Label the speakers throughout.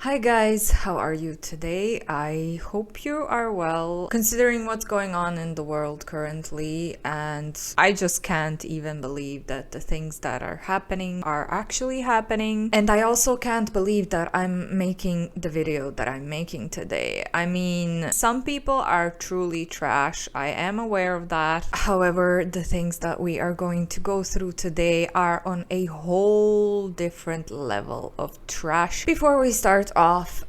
Speaker 1: Hi guys, how are you today? I hope you are well, considering what's going on in the world currently, and I just can't even believe that the things that are happening are actually happening, and I also can't believe that I'm making the video that I'm making today. I mean, some people are truly trash, I am aware of that. However, the things that we are going to go through today are on a whole different level of trash. Before we start off,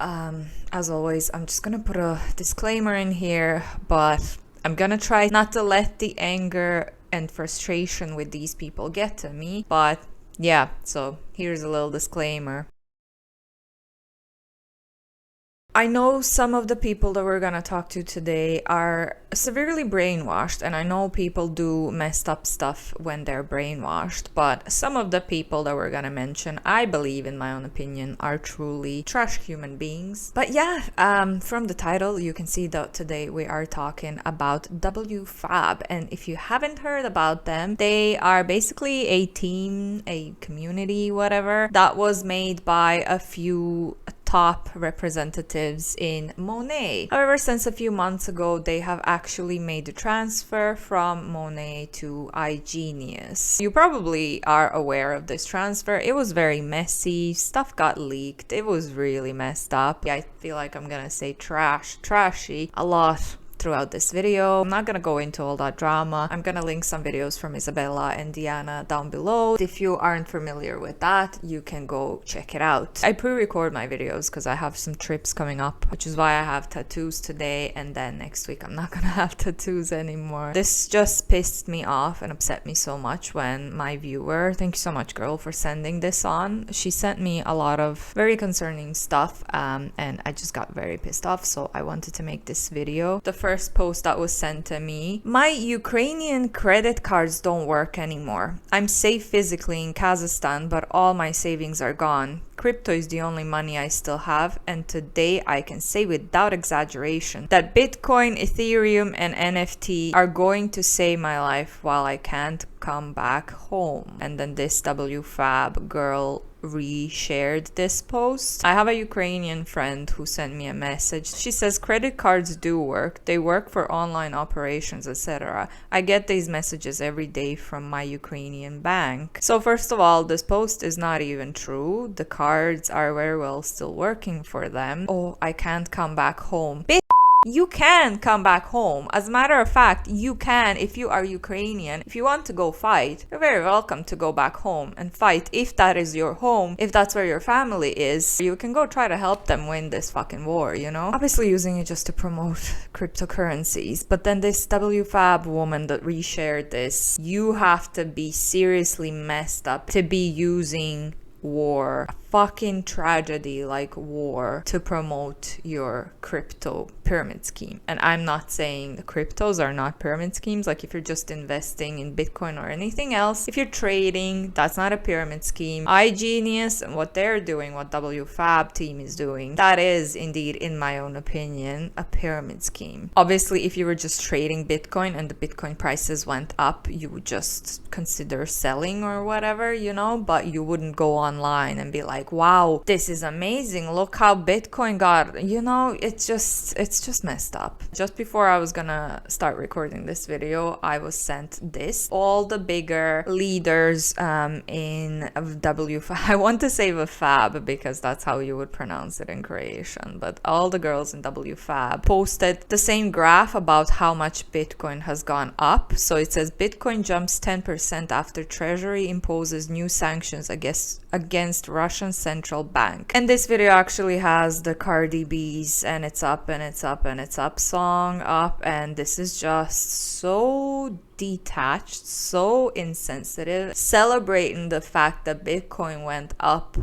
Speaker 1: as always, I'm just gonna put a disclaimer in here, but I'm gonna try not to let the anger and frustration with these people get to me. But yeah, so here's a little disclaimer. I know some of the people that we're gonna talk to today are severely brainwashed, and I know people do messed up stuff when they're brainwashed, but some of the people that we're gonna mention, I believe, in my own opinion, are truly trash human beings. But yeah, from the title, you can see that today we are talking about WFAB, and if you haven't heard about them, they are basically a team, a community, whatever, that was made by a few top representatives in Monet. However, since a few months ago, they have actually made the transfer from Monet to iGenius. You probably are aware of this transfer. It was very messy, stuff got leaked, it was really messed up. I feel like I'm gonna say trashy a lot throughout this video. I'm not gonna go into all that drama. I'm gonna link some videos from Isabella and Diana down below. If you aren't familiar with that, you can go check it out. I pre-record my videos because I have some trips coming up, which is why I have tattoos today, and then next week I'm not gonna have tattoos anymore. This just pissed me off and upset me so much when my viewer, thank you so much girl for sending this on, she sent me a lot of very concerning stuff, and I just got very pissed off, so I wanted to make this video. The first post that was sent to me: my Ukrainian credit cards don't work anymore. I'm safe physically in Kazakhstan, but all my savings are gone. Crypto is the only money I still have, and today I can say without exaggeration that Bitcoin, Ethereum, and NFT are going to save my life while I can't come back home. And then this WFAB girl reshared this post. I have a Ukrainian friend who sent me a message. She says credit cards do work. They work for online operations, etc. I get these messages every day from my Ukrainian bank. So first of all, this post is not even true. The cards are very well still working for them. Oh, I can't come back home. You can come back home. As a matter of fact, you can. If you are Ukrainian, if you want to go fight, you're very welcome to go back home and fight. If that is your home, if that's where your family is, you can go try to help them win this fucking war, you know? Obviously using it just to promote cryptocurrencies. But then this WFAB woman that reshared this, you have to be seriously messed up to be using war, a fucking tragedy like war, to promote your crypto pyramid scheme. And I'm not saying the cryptos are not pyramid schemes. Like if you're just investing in Bitcoin or anything else, if you're trading, that's not a pyramid scheme. iGenius and what they're doing, what WFAB team is doing, that is indeed, in my own opinion, a pyramid scheme. Obviously, if you were just trading Bitcoin and the Bitcoin prices went up, you would just consider selling or whatever, you know, but you wouldn't go online and be like, wow, this is amazing, look how Bitcoin got, you know. It's just messed up. Just before I was gonna start recording this video, I was sent this. All the bigger leaders in WFAB, I want to say WFAB because that's how you would pronounce it in Croatian, but all the girls in WFAB posted the same graph about how much Bitcoin has gone up. So it says Bitcoin jumps 10% after Treasury imposes new sanctions against Russian central bank. And this video actually has the Cardi B's and it's up and it's up and it's up song up, and this is just so detached, so insensitive, celebrating the fact that Bitcoin went up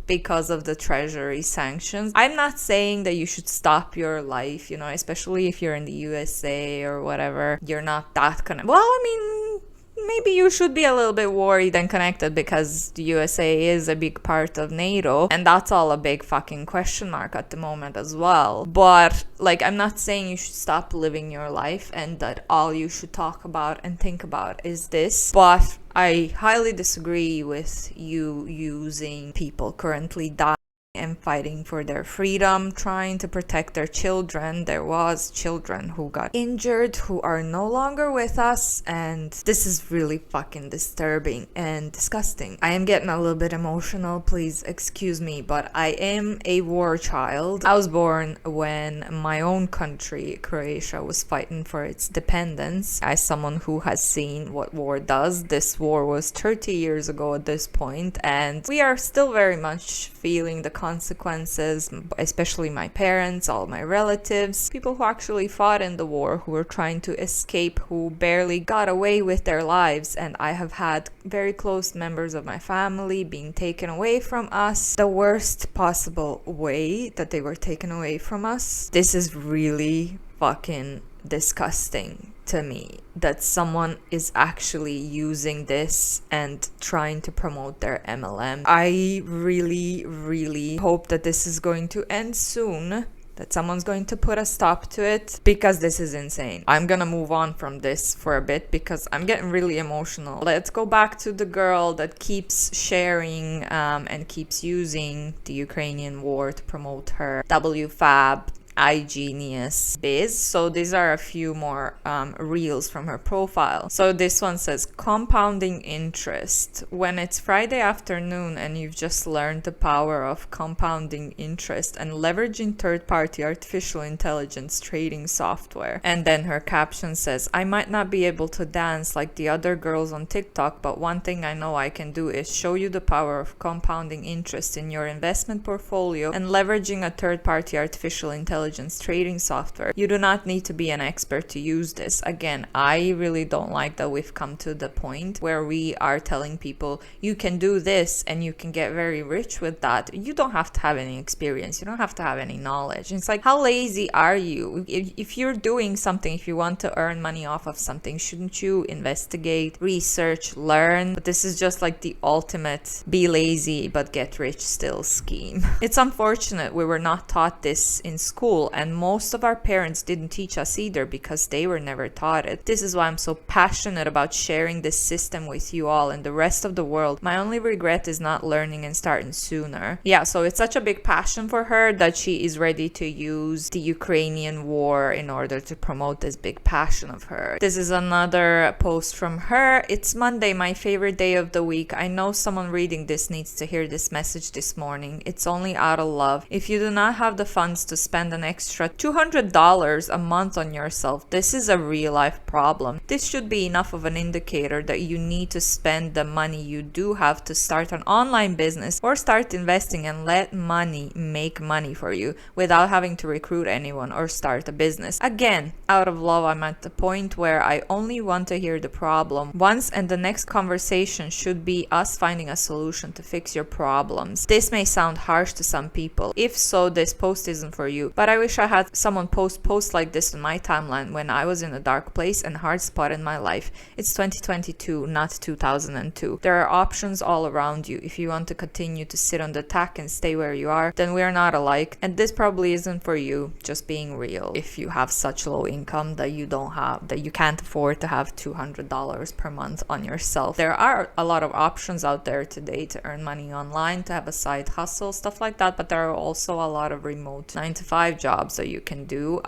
Speaker 1: because of the Treasury sanctions. I'm not saying that you should stop your life, you know, especially if you're in the USA or whatever. You're not that kind of, well, I mean, maybe you should be a little bit worried and connected because the USA is a big part of NATO, and that's all a big fucking question mark at the moment as well. But like, I'm not saying you should stop living your life and that all you should talk about and think about is this, but I highly disagree with you using people currently dying and fighting for their freedom, trying to protect their children. There was children who got injured, who are no longer with us, and this is really fucking disturbing and disgusting. I am getting a little bit emotional, please excuse me, but I am a war child. I was born when my own country, Croatia, was fighting for its independence. As someone who has seen what war does, this war was 30 years ago at this point, and we are still very much feeling the consequences, especially my parents, all my relatives, people who actually fought in the war, who were trying to escape, who barely got away with their lives. And I have had very close members of my family being taken away from us the worst possible way that they were taken away from us. This is really fucking disgusting to me, that someone is actually using this and trying to promote their MLM. I really hope that this is going to end soon, that someone's going to put a stop to it, because this is insane. I'm gonna move on from this for a bit because I'm getting really emotional. Let's go back to the girl that keeps sharing and keeps using the Ukrainian war to promote her WFAB iGenius biz. So these are a few more reels from her profile. So this one says compounding interest. When it's Friday afternoon and you've just learned the power of compounding interest and leveraging third-party artificial intelligence trading software. And then her caption says, I might not be able to dance like the other girls on TikTok, but one thing I know I can do is show you the power of compounding interest in your investment portfolio and leveraging a third-party artificial intelligence trading software. You do not need to be an expert to use this. Again, I really don't like that we've come to the point where we are telling people you can do this and you can get very rich with that. You don't have to have any experience. You don't have to have any knowledge. It's like, how lazy are you? If you're doing something, if you want to earn money off of something, shouldn't you investigate, research, learn? But this is just like the ultimate be lazy but get rich still scheme. It's unfortunate we were not taught this in school, and most of our parents didn't teach us either because they were never taught it. This is why I'm so passionate about sharing this system with you all and the rest of the world. My only regret is not learning and starting sooner. Yeah, so it's such a big passion for her that she is ready to use the Ukrainian war in order to promote this big passion of her. This is another post from her. It's Monday, my favorite day of the week. I know someone reading this needs to hear this message this morning. It's only out of love. If you do not have the funds to spend an extra $200 a month on yourself, this is a real life problem. This should be enough of an indicator that you need to spend the money you do have to start an online business or start investing and let money make money for you without having to recruit anyone or start a business. Again, out of love, I'm at the point where I only want to hear the problem once, and the next conversation should be us finding a solution to fix your problems. This may sound harsh to some people. If so, this post isn't for you, but I wish I had someone post like this on my timeline when I was in a dark place and hard spot in my life. It's 2022, not 2002. There are options all around you. If you want to continue to sit on the tack and stay where you are, then we're not alike, and this probably isn't for you. Just being real. If you have such low income that you can't afford to have $200 per month on yourself, there are a lot of options out there today to earn money online, to have a side hustle, stuff like that, but there are also a lot of remote 9-to-5 jobs that you can do.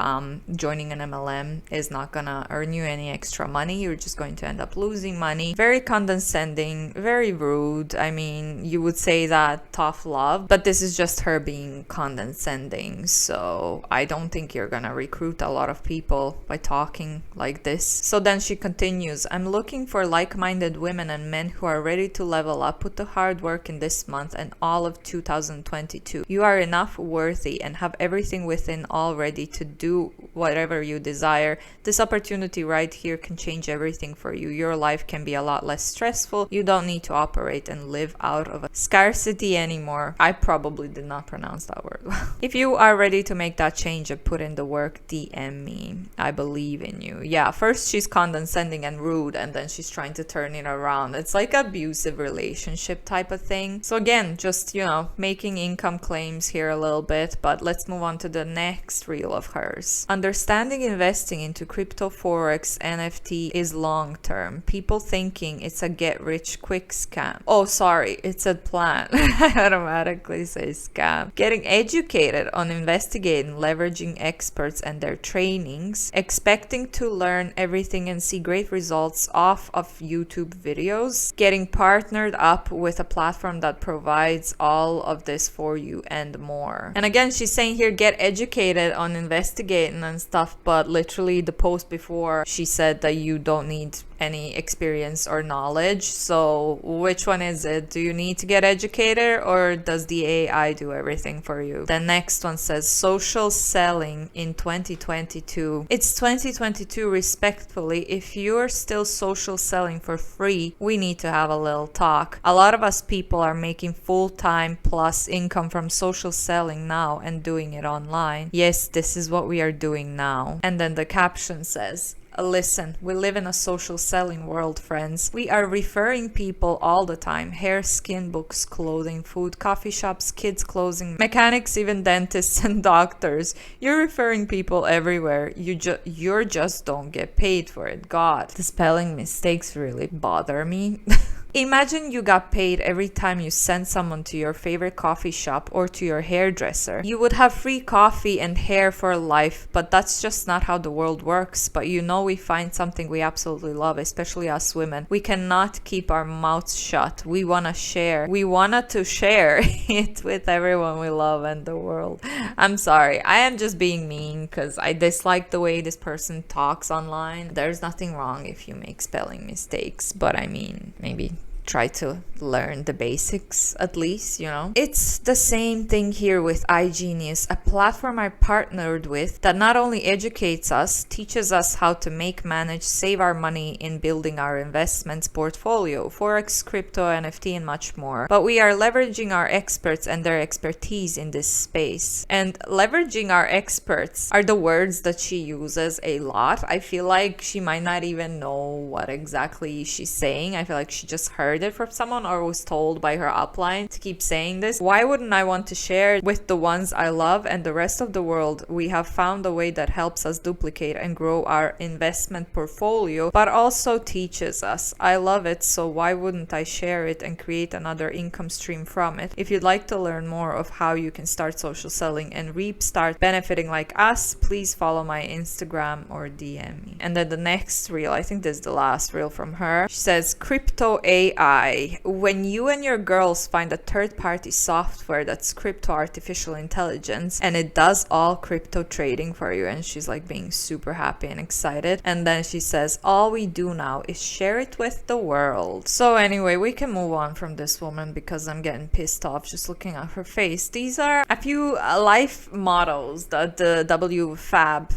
Speaker 1: Joining an MLM is not gonna earn you any extra money. You're just going to end up losing money. Very condescending, very rude. I mean, you would say that tough love, but this is just her being condescending. So I don't think you're gonna recruit a lot of people by talking like this. So then she continues, I'm looking for like-minded women and men who are ready to level up, put the hard work in this month and all of 2022. You are enough worthy and have everything within already to do whatever you desire. This opportunity right here can change everything for you. Your life can be a lot less stressful. You don't need to operate and live out of a scarcity anymore. I probably did not pronounce that word well. If you are ready to make that change and put in the work, DM me. I believe in you. Yeah, first she's condescending and rude, and then she's trying to turn it around. It's like abusive relationship type of thing. So again, just, making income claims here a little bit, but let's move on to the next reel of hers. Understanding investing into crypto, forex, NFT is long term. People thinking it's a get rich quick scam. Oh, sorry, it's a plan. I automatically say scam. Getting educated on investigating, leveraging experts and their trainings, expecting to learn everything and see great results off of YouTube videos, getting partnered up with a platform that provides all of this for you and more. And again, she's saying here, get educated on investigating and stuff, but literally the post before she said that you don't need any experience or knowledge. So which one is it? Do you need to get educated, or does the AI do everything for you? The next one says social selling in 2022. It's 2022, respectfully. If you're still social selling for free, we need to have a little talk. A lot of us people are making full-time plus income from social selling now and doing it online. Yes, this is what we are doing now. And then the caption says, listen, we live in a social selling world, friends. We are referring people all the time. Hair, skin, books, clothing, food, coffee shops, kids' clothing, mechanics, even dentists and doctors. You're referring people everywhere. You just don't get paid for it. God, the spelling mistakes really bother me. Imagine you got paid every time you sent someone to your favorite coffee shop or to your hairdresser. You would have free coffee and hair for life, but that's just not how the world works. But you know, we find something we absolutely love, especially us women. We cannot keep our mouths shut. We want to share. We wanted to share it with everyone we love and the world. I'm sorry. I am just being mean because I dislike the way this person talks online. There's nothing wrong if you make spelling mistakes, but I mean, maybe try to learn the basics at least, you know. It's the same thing here with iGenius, a platform I partnered with that not only educates us, teaches us how to make, manage, save our money in building our investments portfolio, forex, crypto, NFT, and much more. But we are leveraging our experts and their expertise in this space. And leveraging our experts are the words that she uses a lot. I feel like she might not even know what exactly she's saying. I feel like she just heard it from someone or was told by her upline to keep saying this. Why wouldn't I want to share it with the ones I love and the rest of the world? We have found a way that helps us duplicate and grow our investment portfolio, but also teaches us. I love it, so why wouldn't I share it and create another income stream from it? If you'd like to learn more of how you can start social selling and start benefiting like us, please follow my Instagram or DM me. And then the next reel, I think this is the last reel from her. She says, crypto AI. When you and your girls find a third-party software that's crypto artificial intelligence and it does all crypto trading for you, and she's like being super happy and excited, and then she says, all we do now is share it with the world. So anyway, we can move on from this woman because I'm getting pissed off just looking at her face. These are a few life mottos that the WFAB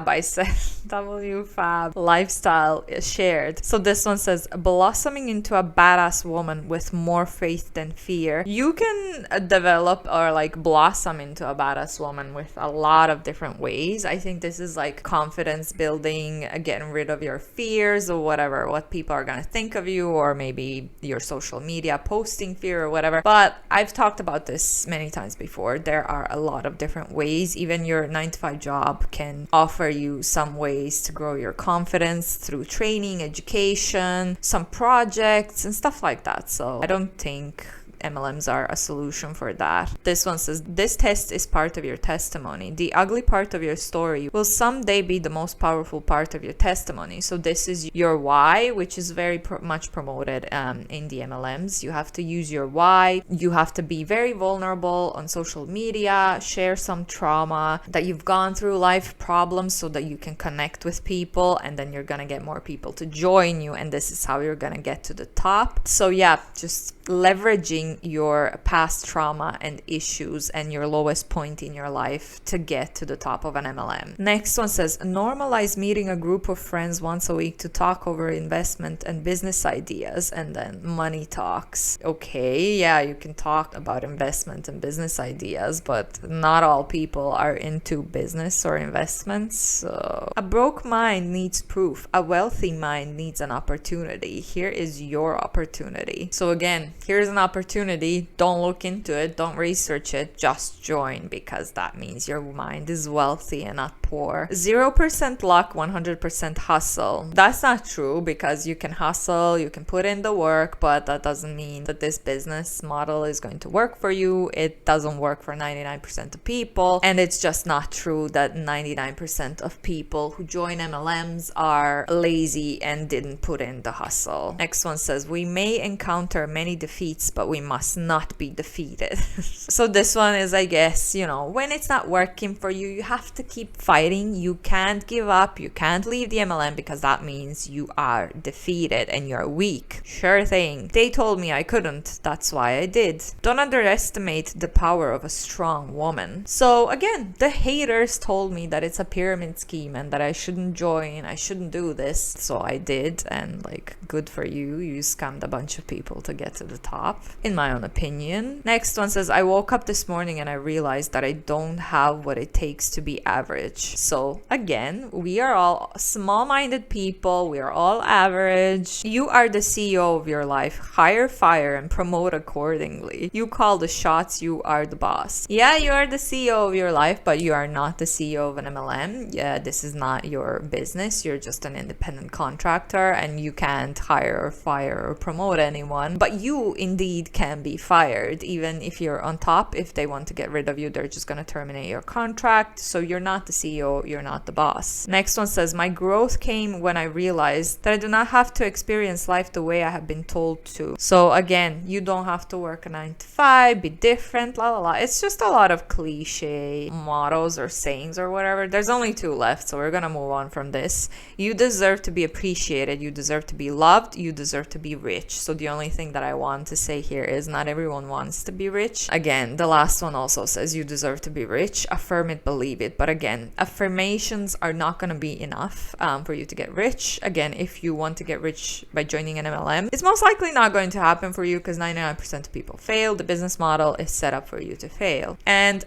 Speaker 1: I said WFAB lifestyle shared. So this one says, blossoming into a badass woman with more faith than fear. You can develop or like blossom into a badass woman with a lot of different ways. I think this is like confidence building, getting rid of your fears or whatever, what people are gonna think of you, or maybe your social media posting fear or whatever. But I've talked about this many times before. There are a lot of different ways. Even your 9-to-5 job can offer you some ways to grow your confidence through training, education, some projects and stuff like that. So I don't think MLMs are a solution for that. This one says, this test is part of your testimony. The ugly part of your story will someday be the most powerful part of your testimony. So this is your why, which is very much promoted in the MLMs. You have to use your why. You have to be very vulnerable on social media, share some trauma that you've gone through, life problems, so that you can connect with people, and then you're gonna get more people to join you, and this is how you're gonna get to the top. So yeah, just leveraging your past trauma and issues and your lowest point in your life to get to the top of an MLM. Next one says, normalize meeting a group of friends once a week to talk over investment and business ideas, and then money talks. Okay, yeah, you can talk about investment and business ideas, but not all people are into business or investments. So a broke mind needs proof. A wealthy mind needs an opportunity. Here is your opportunity. So again, here's an opportunity opportunity, don't look into it, don't research it, just join, because that means your mind is wealthy and not poor. 0% luck, 100% hustle. That's not true, because you can hustle, you can put in the work, but that doesn't mean that this business model is going to work for you. It doesn't work for 99% of people, and it's just not true that 99% of people who join MLMs are lazy and didn't put in the hustle. Next one says, we may encounter many defeats, but we must not be defeated. So this one is, I guess, you know, when it's not working for you, you have to keep fighting. You can't give up. You can't leave the MLM, because that means you are defeated and you're weak. Sure thing. They told me I couldn't. That's why I did. Don't underestimate the power of a strong woman. So again, the haters told me that it's a pyramid scheme and that I shouldn't join, I shouldn't do this. So I did, and like, good for you. You scammed a bunch of people to get to the top, in my own opinion. Next one says, I woke up this morning and I realized that I don't have what it takes to be average. So again, we are all small-minded people. We are all average. You are the CEO of your life. Hire, fire, and promote accordingly. You call the shots. You are the boss. Yeah, you are the CEO of your life, but you are not the CEO of an MLM. Yeah, this is not your business. You're just an independent contractor, and you can't hire or fire or promote anyone. But you indeed can be fired, even if you're on top. If they want to get rid of you, they're just going to terminate your contract. So you're not the CEO, you're not the boss. Next one says, my growth came when I realized that I do not have to experience life the way I have been told to. So again, you don't have to work a 9 to 5, be different, la la la. It's just a lot of cliche mottos or sayings or whatever. There's only 2 left, so we're gonna move on from this. You deserve to be appreciated, you deserve to be loved, you deserve to be rich. So the only thing that I want to say here is, not everyone wants to be rich. Again, the last one also says you deserve to be rich. Affirm it, believe it. But again, affirmations are not going to be enough for you to get rich. Again, if you want to get rich by joining an MLM, it's most likely not going to happen for you, because 99% of people fail. The business model is set up for you to fail. And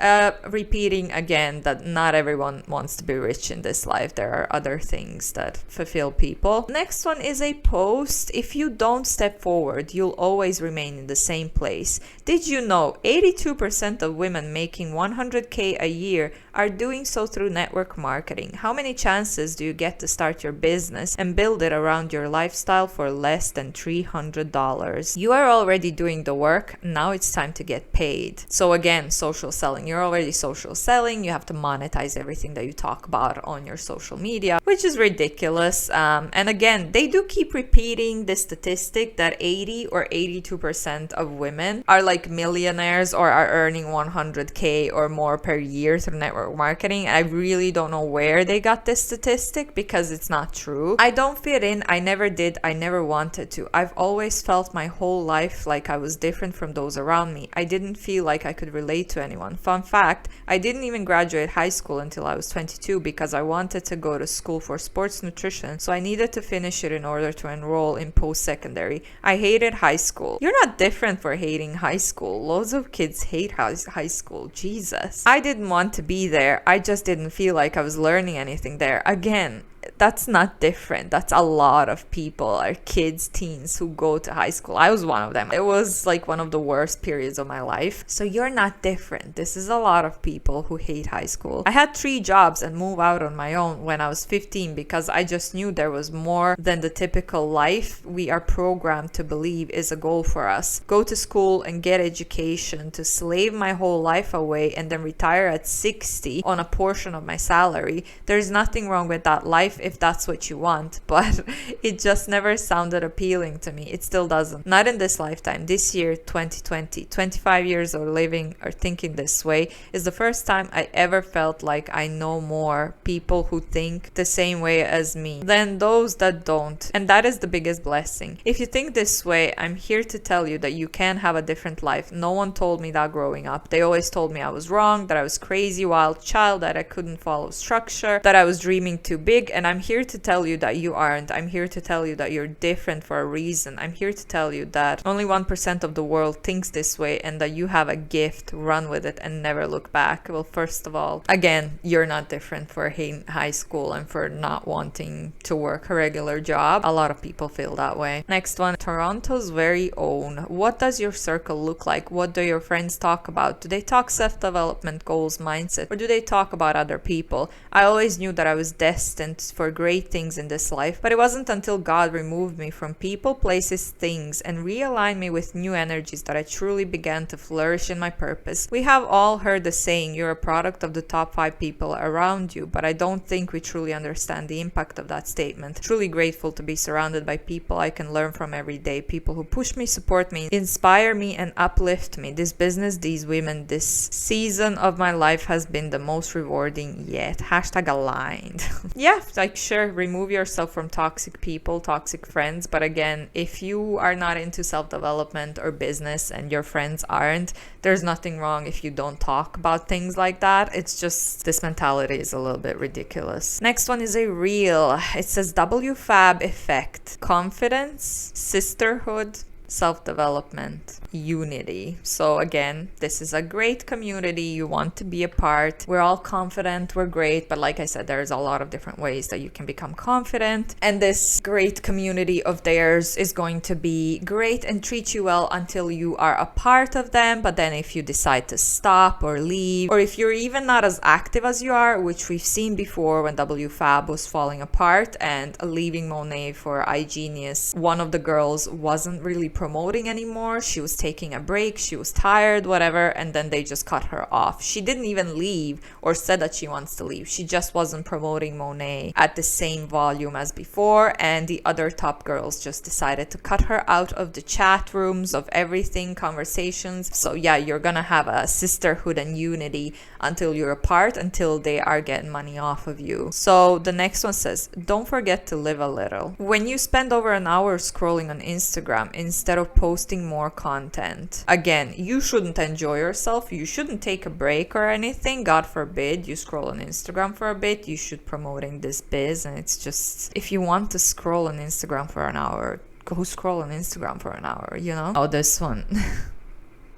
Speaker 1: repeating again that not everyone wants to be rich in this life. There are other things that fulfill people. Next one is a post. If you don't step forward, you'll always remain in the same place. Did you know 82% of women making 100K a year are doing so through network marketing? How many chances do you get to start your business and build it around your lifestyle for less than $300? You are already doing the work. Now it's time to get paid. So again, social selling. You're already social selling. You have to monetize everything that you talk about on your social media, which is ridiculous. And again, they do keep repeating this statistic that 80 or 82% of women are like millionaires or are earning 100K or more per year through network marketing. I really don't know where they got this statistic, because it's not true. I don't fit in. I never did. I never wanted to. I've always felt my whole life like I was different from those around me. I didn't feel like I could relate to anyone. Fun fact, I didn't even graduate high school until I was 22, because I wanted to go to school for sports nutrition, so I needed to finish it in order to enroll in post-secondary. I hated high school. You're not different for hating high school. Loads of kids hate high school. Jesus. I didn't want to be there. I just didn't feel like I was learning anything there. Again, that's not different. That's a lot of people, are kids, teens who go to high school. I was one of them. It was like one of the worst periods of my life. So you're not different. This is a lot of people who hate high school. I had 3 jobs and moved out on my own when I was 15, because I just knew there was more than the typical life we are programmed to believe is a goal for us. Go to school and get education, to slave my whole life away and then retire at 60 on a portion of my salary. There's nothing wrong with that life if that's what you want, but it just never sounded appealing to me. It still doesn't. Not in this lifetime. This year, 2020, 25 years of living or thinking this way is the first time I ever felt like I know more people who think the same way as me than those that don't. And that is the biggest blessing. If you think this way, I'm here to tell you that you can have a different life. No one told me that growing up. They always told me I was wrong, that I was crazy, wild child, that I couldn't follow structure, that I was dreaming too big, and I'm I'm here to tell you that you aren't. I'm here to tell you that you're different for a reason. I'm here to tell you that only 1% of the world thinks this way and that you have a gift. Run with it and never look back. Well, first of all, again, you're not different for high school and for not wanting to work a regular job. A lot of people feel that way. Next one, Toronto's very own. What does your circle look like? What do your friends talk about? Do they talk self-development, goals, mindset, or do they talk about other people? I always knew that I was destined for great things in this life, but it wasn't until God removed me from people, places, things, and realigned me with new energies that I truly began to flourish in my purpose. We have all heard the saying, you're a product of the top 5 people around you, but I don't think we truly understand the impact of that statement. Truly grateful to be surrounded by people I can learn from every day, people who push me, support me, inspire me, and uplift me. This business, these women, this season of my life has been the most rewarding yet. Hashtag aligned. Yeah, like sure, remove yourself from toxic people, toxic friends, but again, if you are not into self-development or business and your friends aren't, there's nothing wrong if you don't talk about things like that. It's just this mentality is a little bit ridiculous. Next one is a reel. It says WFAB effect: confidence, sisterhood, self-development, unity. So again, this is a great community. You want to be a part. We're all confident, we're great, but like I said, there's a lot of different ways that you can become confident, and this great community of theirs is going to be great and treat you well until you are a part of them. But then if you decide to stop or leave, or if you're even not as active as you are, which we've seen before when WFAB was falling apart and leaving Monet for iGenius, one of the girls wasn't really promoting anymore. She was taking a break, she was tired, whatever, and then they just cut her off. She didn't even leave or said that she wants to leave. She just wasn't promoting Monet at the same volume as before, and the other top girls just decided to cut her out of the chat rooms, of everything, conversations. So yeah, you're gonna have a sisterhood and unity until you're apart, until they are getting money off of you. So the next one says, don't forget to live a little. When you spend over an hour scrolling on Instagram instead of posting more content, again, you shouldn't enjoy yourself. You shouldn't take a break or anything. God forbid you scroll on Instagram for a bit. You should promoting this biz. And it's just, if you want to scroll on Instagram for an hour, go scroll on Instagram for an hour, you know? Oh, this one.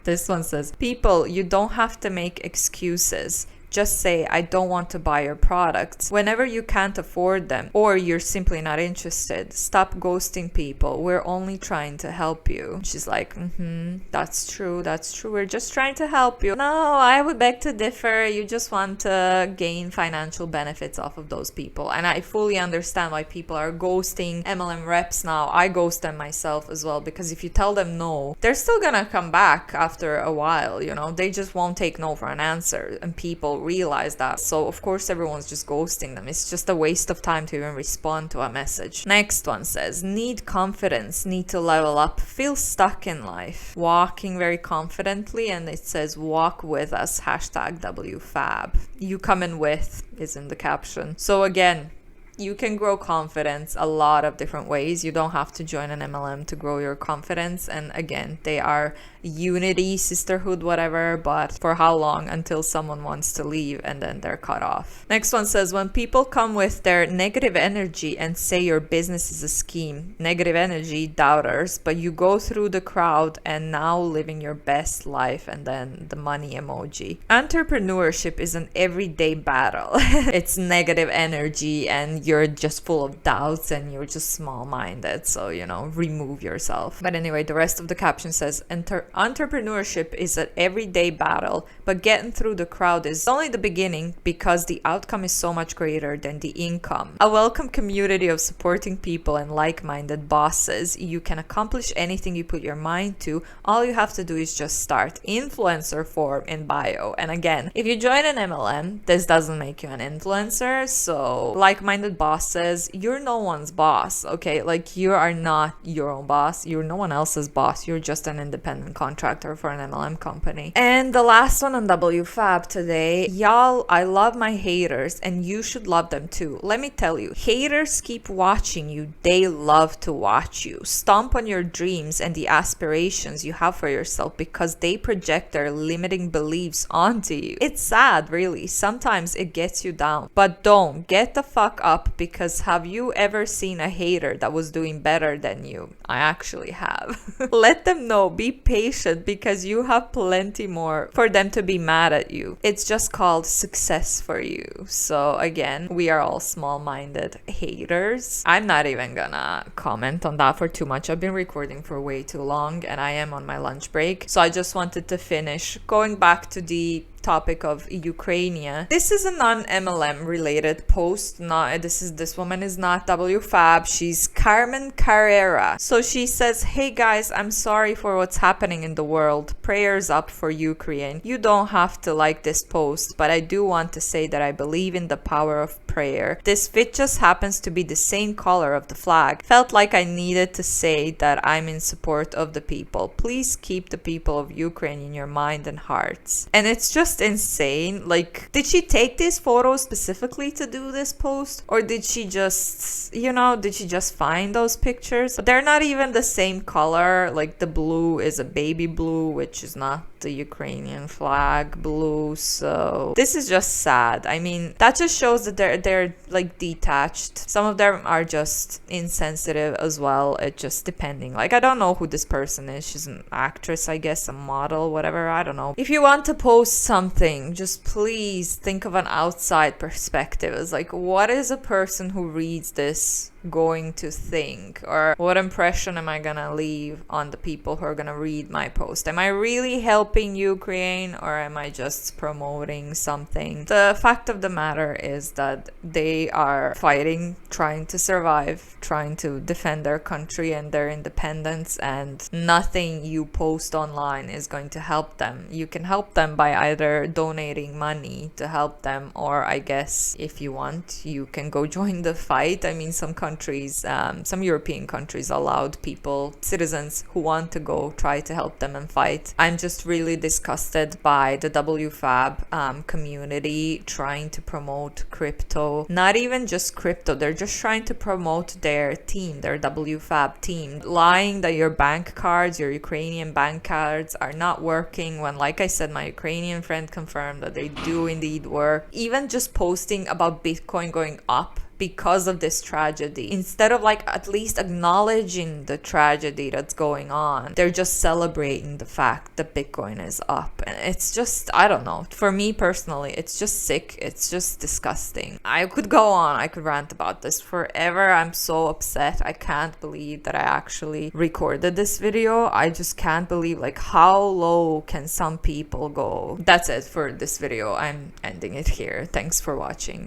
Speaker 1: This one says, people, you don't have to make excuses. Just say, I don't want to buy your products whenever you can't afford them, or you're simply not interested. Stop ghosting people. We're only trying to help you. She's like, that's true. That's true. We're just trying to help you. No, I would beg to differ. You just want to gain financial benefits off of those people. And I fully understand why people are ghosting MLM reps now. I ghost them myself as well, because if you tell them no, they're still gonna come back after a while, you know? They just won't take no for an answer. And people realize that, so of course everyone's just ghosting them. It's just a waste of time to even respond to a message. Next one says, need confidence, need to level up, feel stuck in life, walking very confidently, and it says walk with us, hashtag WFAB. You coming with is in the caption. So again, you can grow confidence a lot of different ways. You don't have to join an MLM to grow your confidence. And again, they are unity, sisterhood, whatever, but for how long? Until someone wants to leave and then they're cut off. Next one says, when people come with their negative energy and say your business is a scheme, negative energy, doubters, but you go through the crowd and now living your best life, and then the money emoji. Entrepreneurship is an everyday battle. It's negative energy and you're just full of doubts and you're just small-minded, so you know, remove yourself. But anyway, the rest of the caption says, entrepreneurship is an everyday battle, but getting through the crowd is only the beginning, because the outcome is so much greater than the income. A welcome community of supporting people and like-minded bosses. You can accomplish anything you put your mind to. All you have to do is just start. Influencer form in bio. And again, if you join an MLM, this doesn't make you an influencer. So like-minded bosses, you're no one's boss, okay? Like, you are not your own boss. You're no one else's boss. You're just an independent contractor for an MLM company. And the last one on WFAB today, y'all, I love my haters and you should love them too. Let me tell you, haters keep watching you. They love to watch you. Stomp on your dreams and the aspirations you have for yourself because they project their limiting beliefs onto you. It's sad, really. Sometimes it gets you down, but don't get the fuck up, because have you ever seen a hater that was doing better than you? I actually have. Let them know, be patient, because you have plenty more for them to be mad at you. It's just called success for you. So again, we are all small-minded haters. I'm not even gonna comment on that for too much. I've been recording for way too long and I am on my lunch break. So I just wanted to finish going back to the topic of Ukraine. This is a non-MLM related post. This woman is not WFAB. She's Carmen Carrera. So she says, hey guys, I'm sorry for what's happening in the world. Prayers up for Ukraine. You don't have to like this post, but I do want to say that I believe in the power of prayer. This fit just happens to be the same color of the flag. Felt like I needed to say that I'm in support of the people. Please keep the people of Ukraine in your mind and hearts. And it's just insane. Like, did she take these photos specifically to do this post, or did she just find those pictures? But they're not even the same color. Like, the blue is a baby blue, which is not the Ukrainian flag blue. So this is just sad. I mean, that just shows that they're like detached. Some of them are just insensitive as well. It just depending. Like, I don't know who this person is. She's an actress, I guess, a model, whatever. I don't know. If you want to post something, just please think of an outside perspective. It's like, what is a person who reads this going to think, or what impression am I gonna leave on the people who are gonna read my post? Am I really helping Ukraine, or am I just promoting something? The fact of the matter is that they are fighting, trying to survive, trying to defend their country and their independence, and nothing you post online is going to help them. You can help them by either donating money to help them, or I guess if you want, you can go join the fight. I mean, some European countries allowed citizens who want to go try to help them and fight. I'm just really disgusted by the WFAB community trying to promote crypto. Not even just crypto, they're just trying to promote their team, their WFAB team. Lying that your bank cards, your Ukrainian bank cards are not working, when, like I said, my Ukrainian friend confirmed that they do indeed work. Even just posting about Bitcoin going up because of this tragedy, instead of like at least acknowledging the tragedy that's going on, they're just celebrating the fact that Bitcoin is up. And it's just, I don't know, for me personally, it's just sick. It's just disgusting. I could go on, I could rant about this forever. I'm so upset. I can't believe that I actually recorded this video. I just can't believe like how low can some people go. That's it for this video. I'm ending it here. Thanks for watching.